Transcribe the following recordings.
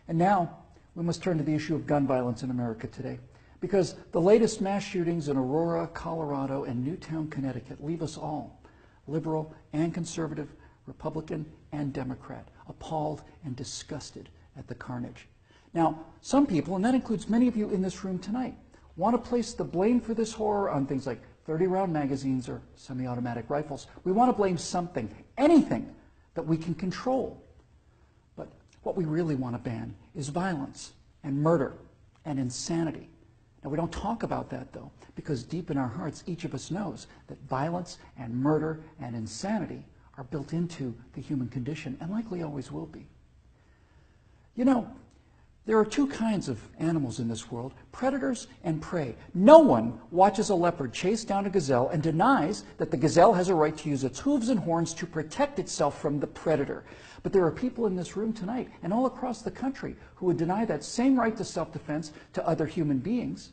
And now we must turn to the issue of gun violence in America today, because the latest mass shootings in Aurora, Colorado, and Newtown, Connecticut leave us all, liberal and conservative, Republican and Democrat, appalled and disgusted at the carnage. Now, some people, and that includes many of you in this room tonight, want to place the blame for this horror on things like 30-round magazines or semi-automatic rifles. We want to blame something, anything that we can control. But what we really want to ban is violence and murder and insanity. Now, we don't talk about that, though, because deep in our hearts, each of us knows that violence and murder and insanity are built into the human condition and likely always will be. You know, there are two kinds of animals in this world, predators and prey. No one watches a leopard chase down a gazelle and denies that the gazelle has a right to use its hooves and horns to protect itself from the predator. But there are people in this room tonight and all across the country who would deny that same right to self-defense to other human beings.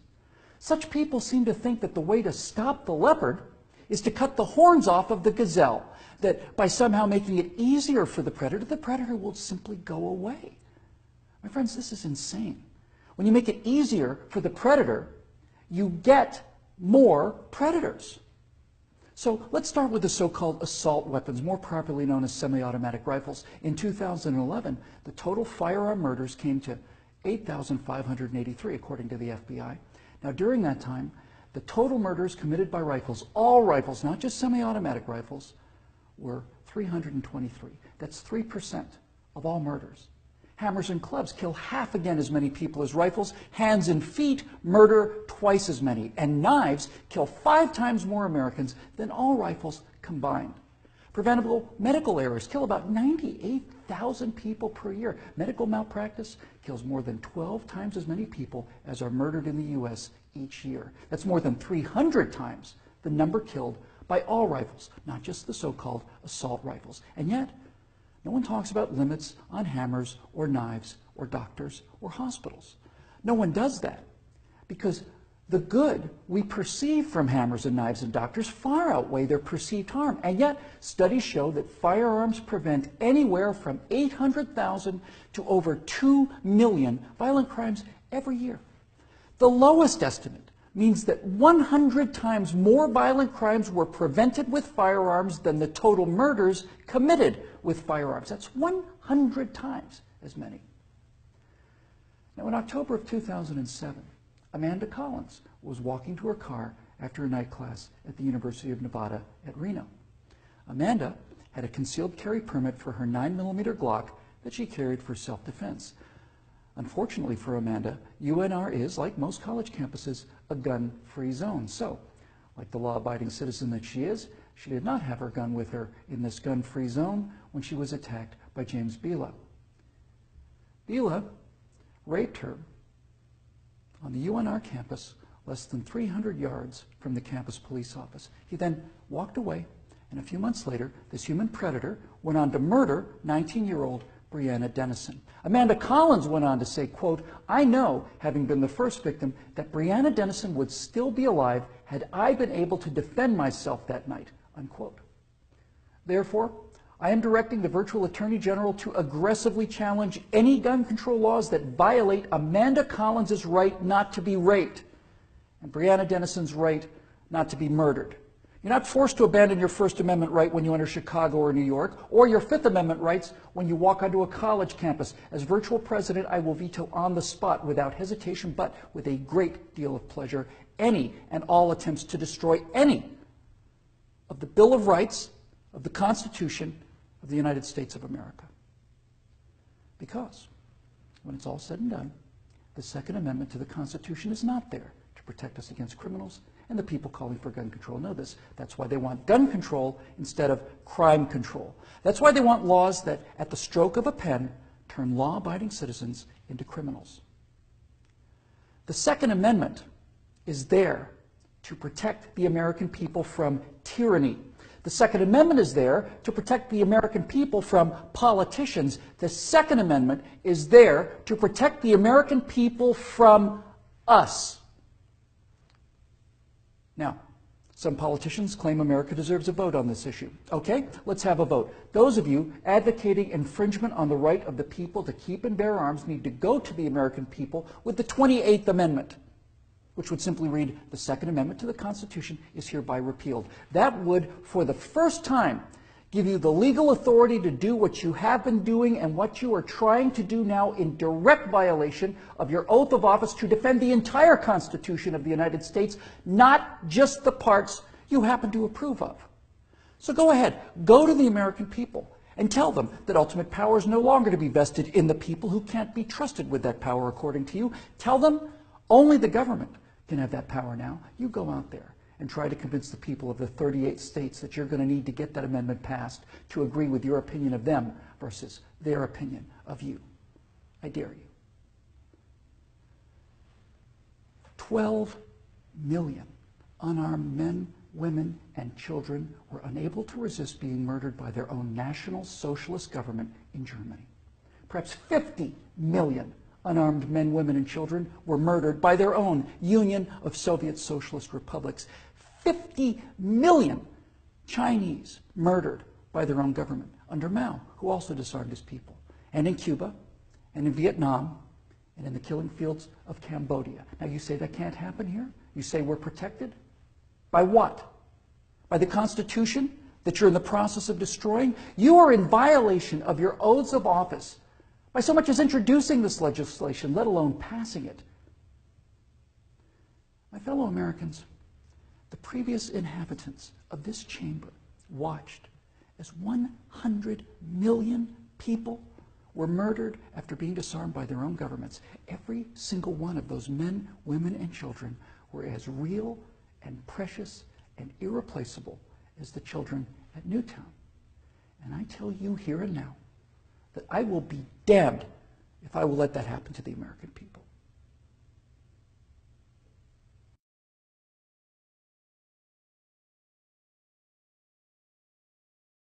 Such people seem to think that the way to stop the leopard is to cut the horns off of the gazelle, that by somehow making it easier for the predator will simply go away. My friends, this is insane. When you make it easier for the predator, you get more predators. So let's start with the so-called assault weapons, more properly known as semi-automatic rifles. In 2011, the total firearm murders came to 8,583, according to the FBI. Now, during that time, the total murders committed by rifles, all rifles, not just semi-automatic rifles, were 323. That's 3% of all murders. Hammers and clubs kill half again as many people as rifles. Hands and feet murder twice as many. And knives kill 5 times more Americans than all rifles combined. Preventable medical errors kill about 98,000 people per year. Medical malpractice kills more than 12 times as many people as are murdered in the U.S. each year. That's more than 300 times the number killed by all rifles, not just the so-called assault rifles. And yet, no one talks about limits on hammers or knives or doctors or hospitals. No one does that because the good we perceive from hammers and knives and doctors far outweigh their perceived harm. And yet, studies show that firearms prevent anywhere from 800,000 to over 2 million violent crimes every year. The lowest estimate means that 100 times more violent crimes were prevented with firearms than the total murders committed with firearms. That's 100 times as many. Now, in October of 2007, Amanda Collins was walking to her car after a night class at the University of Nevada at Reno. Amanda had a concealed carry permit for her 9mm Glock that she carried for self-defense. Unfortunately for Amanda, UNR is, like most college campuses, a gun-free zone. So, like the law-abiding citizen that she is, she did not have her gun with her in this gun-free zone when she was attacked by James Bila. Bila raped her on the UNR campus less than 300 yards from the campus police office. He then walked away, and a few months later, this human predator went on to murder 19-year-old Breonna Dennison. Amanda Collins went on to say, quote, "I know, having been the first victim, that Breonna Dennison would still be alive had I been able to defend myself that night," unquote. Therefore, I am directing the virtual Attorney General to aggressively challenge any gun control laws that violate Amanda Collins' right not to be raped and Breonna Dennison's right not to be murdered. You're not forced to abandon your First Amendment right when you enter Chicago or New York, or your Fifth Amendment rights when you walk onto a college campus. As virtual president, I will veto on the spot without hesitation, but with a great deal of pleasure, any and all attempts to destroy any of the Bill of Rights, of the Constitution of the United States of America. Because when it's all said and done, the Second Amendment to the Constitution is not there to protect us against criminals, and the people calling for gun control know this. That's why they want gun control instead of crime control. That's why they want laws that, at the stroke of a pen, turn law-abiding citizens into criminals. The Second Amendment is there to protect the American people from tyranny. The Second Amendment is there to protect the American people from politicians. The Second Amendment is there to protect the American people from us. Now, Some politicians claim America deserves a vote on this issue. Okay, let's have a vote. Those of you advocating infringement on the right of the people to keep and bear arms need to go to the American people with the 28th Amendment, which would simply read, the Second Amendment to the Constitution is hereby repealed. That would, for the first time, give you the legal authority to do what you have been doing and what you are trying to do now in direct violation of your oath of office to defend the entire Constitution of the United States, not just the parts you happen to approve of. So go ahead, go to the American people and tell them that ultimate power is no longer to be vested in the people who can't be trusted with that power according to you. Tell them only the government can have that power now. You go out there and try to convince the people of the 38 states that you're going to need to get that amendment passed to agree with your opinion of them versus their opinion of you. I dare you. 12 million unarmed men, women, and children were unable to resist being murdered by their own National Socialist government in Germany. Perhaps 50 million unarmed men, women, and children were murdered by their own Union of Soviet Socialist Republics. 50 million Chinese murdered by their own government under Mao, who also disarmed his people. And in Cuba, and in Vietnam, and in the killing fields of Cambodia. Now you say that can't happen here? You say we're protected? By what? By the Constitution that you're in the process of destroying? You are in violation of your oaths of office by so much as introducing this legislation, let alone passing it. My fellow Americans, the previous inhabitants of this chamber watched as 100 million people were murdered after being disarmed by their own governments. Every single one of those men, women, and children were as real and precious and irreplaceable as the children at Newtown. And I tell you here and now that I will be damned if I will let that happen to the American people.